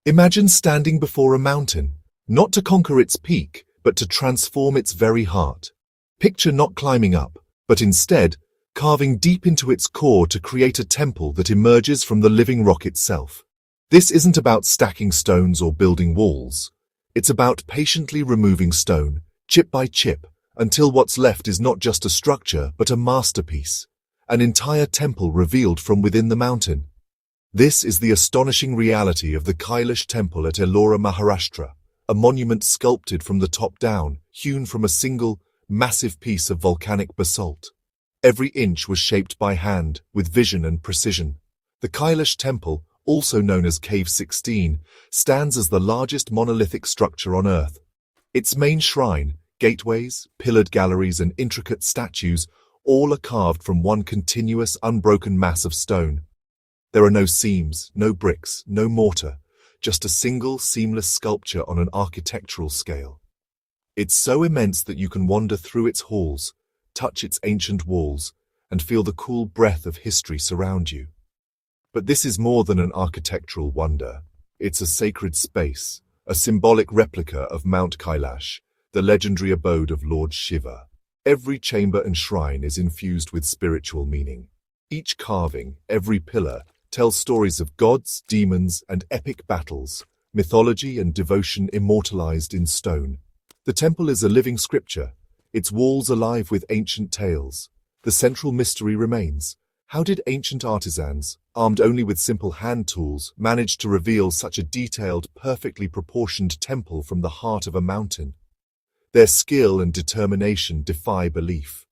Imagine standing before a mountain, not to conquer its peak, but to transform its very heart. Picture not climbing up, but instead, carving deep into its core to create a temple that emerges from the living rock itself. This isn't about stacking stones or building walls. It's about patiently removing stone, chip by chip, until what's left is not just a structure, but a masterpiece, an entire temple revealed from within the mountain. This is the astonishing reality of the Kailash Temple at Ellora, Maharashtra, a monument sculpted from the top down, hewn from a single, massive piece of volcanic basalt. Every inch was shaped by hand, with vision and precision. The Kailash Temple, also known as Cave 16, stands as the largest monolithic structure on Earth. Its main shrine, gateways, pillared galleries, and intricate statues all are carved from one continuous, unbroken mass of stone. There are no seams, no bricks, no mortar, just a single, seamless sculpture on an architectural scale. It's so immense that you can wander through its halls, touch its ancient walls, and feel the cool breath of history surround you. But this is more than an architectural wonder. It's a sacred space, a symbolic replica of Mount Kailash, the legendary abode of Lord Shiva. Every chamber and shrine is infused with spiritual meaning. Each carving, every pillar, tells stories of gods, demons, and epic battles, mythology and devotion immortalized in stone. The temple is a living scripture, its walls alive with ancient tales. The central mystery remains. How did ancient artisans, armed only with simple hand tools, manage to reveal such a detailed, perfectly proportioned temple from the heart of a mountain? Their skill and determination defy belief.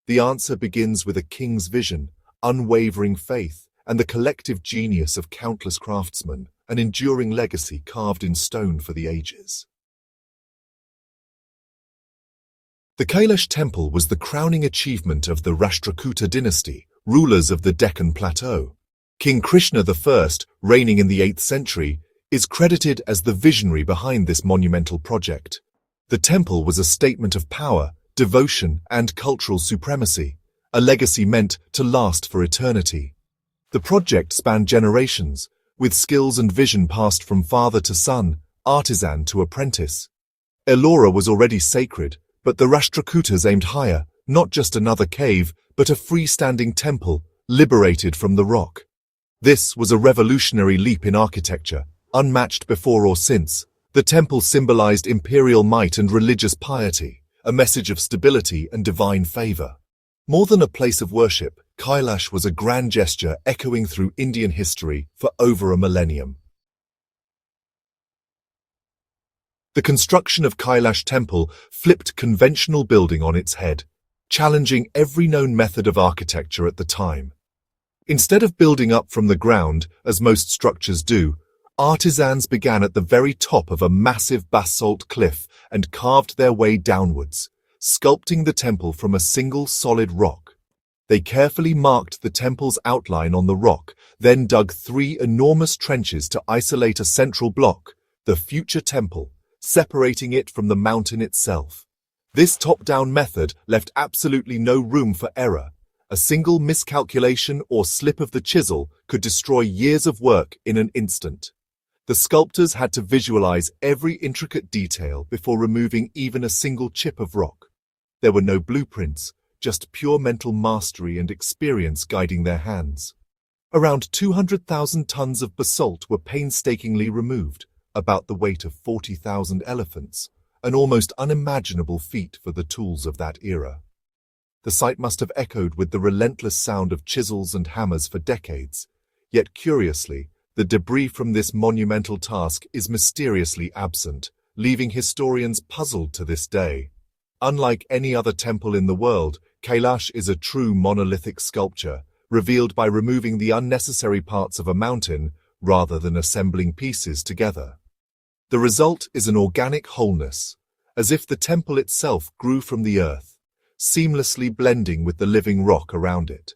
The answer begins with a king's vision, unwavering faith, and the collective genius of countless craftsmen, an enduring legacy carved in stone for the ages. The Kailash Temple was the crowning achievement of the Rashtrakuta dynasty, rulers of the Deccan Plateau. King Krishna I, reigning in the 8th century, is credited as the visionary behind this monumental project. The temple was a statement of power, devotion, and cultural supremacy, a legacy meant to last for eternity. The project spanned generations, with skills and vision passed from father to son, artisan to apprentice. Ellora was already sacred, but the Rashtrakutas aimed higher, not just another cave, but a freestanding temple, liberated from the rock. This was a revolutionary leap in architecture, unmatched before or since. The temple symbolized imperial might and religious piety, a message of stability and divine favor. More than a place of worship, Kailash was a grand gesture echoing through Indian history for over a millennium. The construction of Kailash Temple flipped conventional building on its head, challenging every known method of architecture at the time. Instead of building up from the ground, as most structures do, artisans began at the very top of a massive basalt cliff and carved their way downwards, sculpting the temple from a single solid rock. They carefully marked the temple's outline on the rock, then dug 3 enormous trenches to isolate a central block, the future temple, separating it from the mountain itself. This top-down method left absolutely no room for error. A single miscalculation or slip of the chisel could destroy years of work in an instant. The sculptors had to visualize every intricate detail before removing even a single chip of rock. There were no blueprints, just pure mental mastery and experience guiding their hands. Around 200,000 tons of basalt were painstakingly removed, about the weight of 40,000 elephants, an almost unimaginable feat for the tools of that era. The site must have echoed with the relentless sound of chisels and hammers for decades, yet curiously, the debris from this monumental task is mysteriously absent, leaving historians puzzled to this day. Unlike any other temple in the world, Kailash is a true monolithic sculpture, revealed by removing the unnecessary parts of a mountain rather than assembling pieces together. The result is an organic wholeness, as if the temple itself grew from the earth, seamlessly blending with the living rock around it.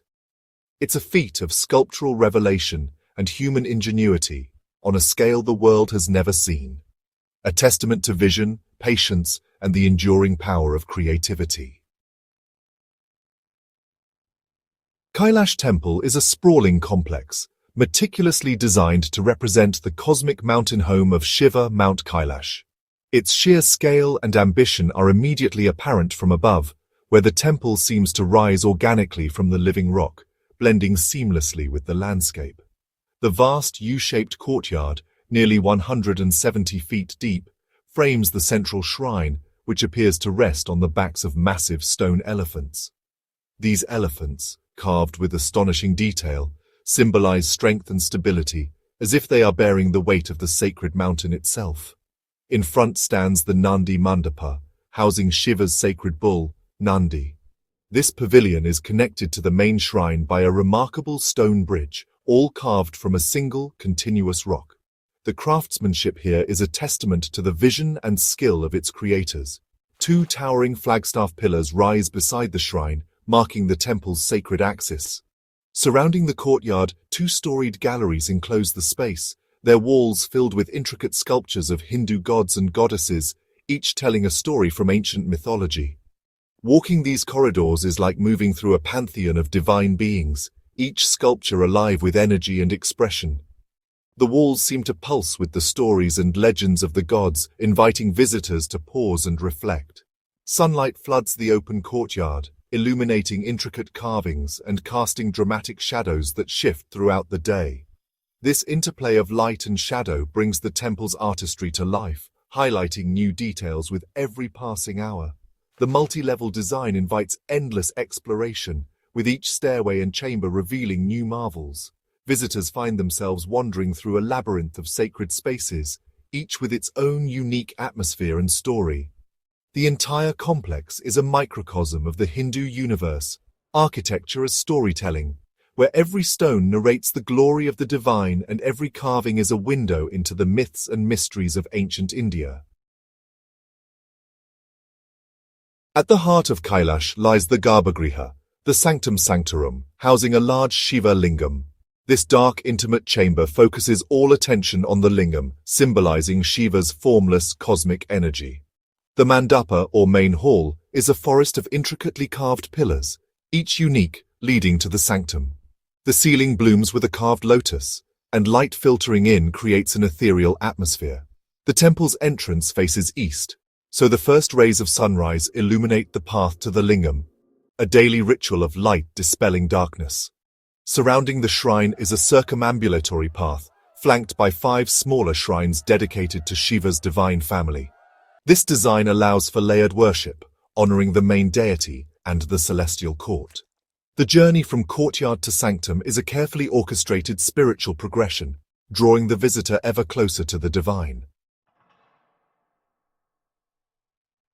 It's a feat of sculptural revelation and human ingenuity on a scale the world has never seen, a testament to vision, patience, and the enduring power of creativity. Kailash Temple is a sprawling complex, meticulously designed to represent the cosmic mountain home of Shiva, Mount Kailash. Its sheer scale and ambition are immediately apparent from above, where the temple seems to rise organically from the living rock, blending seamlessly with the landscape. The vast U-shaped courtyard, nearly 170 feet deep, frames the central shrine, which appears to rest on the backs of massive stone elephants. These elephants, carved with astonishing detail, symbolize strength and stability, as if they are bearing the weight of the sacred mountain itself. In front stands the Nandi Mandapa, housing Shiva's sacred bull, Nandi. This pavilion is connected to the main shrine by a remarkable stone bridge, all carved from a single, continuous rock. The craftsmanship here is a testament to the vision and skill of its creators. Two towering flagstaff pillars rise beside the shrine, marking the temple's sacred axis. Surrounding the courtyard, two-storied galleries enclose the space, their walls filled with intricate sculptures of Hindu gods and goddesses, each telling a story from ancient mythology. Walking these corridors is like moving through a pantheon of divine beings, each sculpture alive with energy and expression. The walls seem to pulse with the stories and legends of the gods, inviting visitors to pause and reflect. Sunlight floods the open courtyard, illuminating intricate carvings and casting dramatic shadows that shift throughout the day. This interplay of light and shadow brings the temple's artistry to life, highlighting new details with every passing hour. The multi-level design invites endless exploration, with each stairway and chamber revealing new marvels. Visitors find themselves wandering through a labyrinth of sacred spaces, each with its own unique atmosphere and story. The entire complex is a microcosm of the Hindu universe, architecture as storytelling, where every stone narrates the glory of the divine and every carving is a window into the myths and mysteries of ancient India. At the heart of Kailash lies the Garbhagriha, the Sanctum Sanctorum, housing a large Shiva lingam. This dark, intimate chamber focuses all attention on the lingam, symbolizing Shiva's formless cosmic energy. The mandapa, or main hall, is a forest of intricately carved pillars, each unique, leading to the sanctum. The ceiling blooms with a carved lotus, and light filtering in creates an ethereal atmosphere. The temple's entrance faces east, so the first rays of sunrise illuminate the path to the lingam, a daily ritual of light dispelling darkness. Surrounding the shrine is a circumambulatory path, flanked by 5 smaller shrines dedicated to Shiva's divine family. This design allows for layered worship, honoring the main deity and the celestial court. The journey from courtyard to sanctum is a carefully orchestrated spiritual progression, drawing the visitor ever closer to the divine.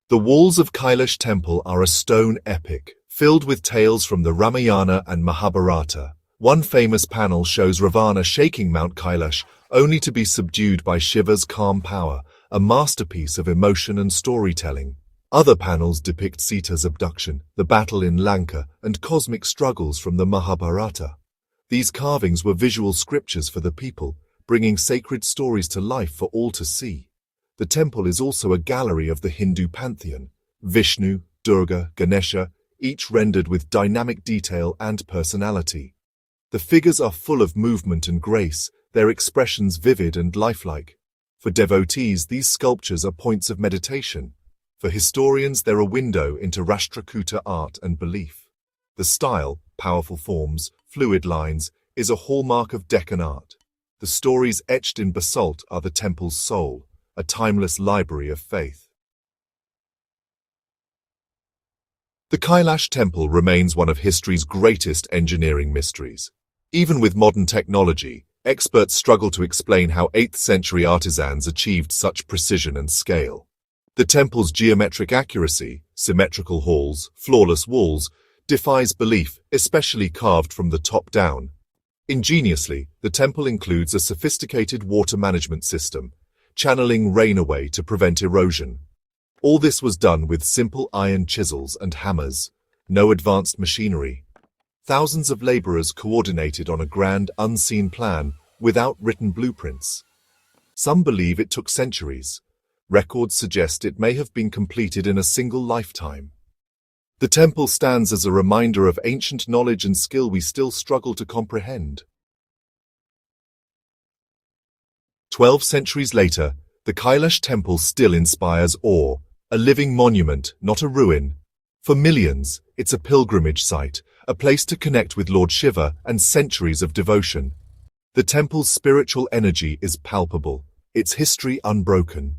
The walls of Kailash Temple are a stone epic, filled with tales from the Ramayana and Mahabharata. One famous panel shows Ravana shaking Mount Kailash, only to be subdued by Shiva's calm power, a masterpiece of emotion and storytelling. Other panels depict Sita's abduction, the battle in Lanka, and cosmic struggles from the Mahabharata. These carvings were visual scriptures for the people, bringing sacred stories to life for all to see. The temple is also a gallery of the Hindu pantheon, Vishnu, Durga, Ganesha, each rendered with dynamic detail and personality. The figures are full of movement and grace, their expressions vivid and lifelike. For devotees, these sculptures are points of meditation. For historians, they're a window into Rashtrakuta art and belief. The style, powerful forms, fluid lines, is a hallmark of Deccan art. The stories etched in basalt are the temple's soul, a timeless library of faith. The Kailash Temple remains one of history's greatest engineering mysteries. Even with modern technology, experts struggle to explain how 8th-century artisans achieved such precision and scale. The temple's geometric accuracy, symmetrical halls, flawless walls, defies belief, especially carved from the top down. Ingeniously, the temple includes a sophisticated water management system, channeling rain away to prevent erosion. All this was done with simple iron chisels and hammers, no advanced machinery. Thousands of laborers coordinated on a grand, unseen plan without written blueprints. Some believe it took centuries. Records suggest it may have been completed in a single lifetime. The temple stands as a reminder of ancient knowledge and skill we still struggle to comprehend. 12 centuries later, the Kailash Temple still inspires awe, a living monument, not a ruin. For millions, it's a pilgrimage site, a place to connect with Lord Shiva and centuries of devotion. The temple's spiritual energy is palpable, its history unbroken.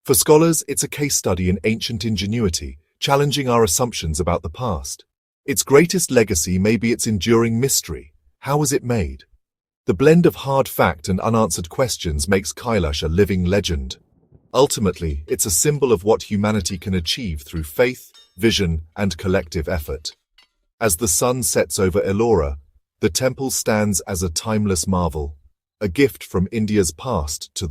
For scholars, it's a case study in ancient ingenuity, challenging our assumptions about the past. Its greatest legacy may be its enduring mystery. How was it made? The blend of hard fact and unanswered questions makes Kailash a living legend. Ultimately, it's a symbol of what humanity can achieve through faith, vision, and collective effort. As the sun sets over Ellora, the temple stands as a timeless marvel, a gift from India's past to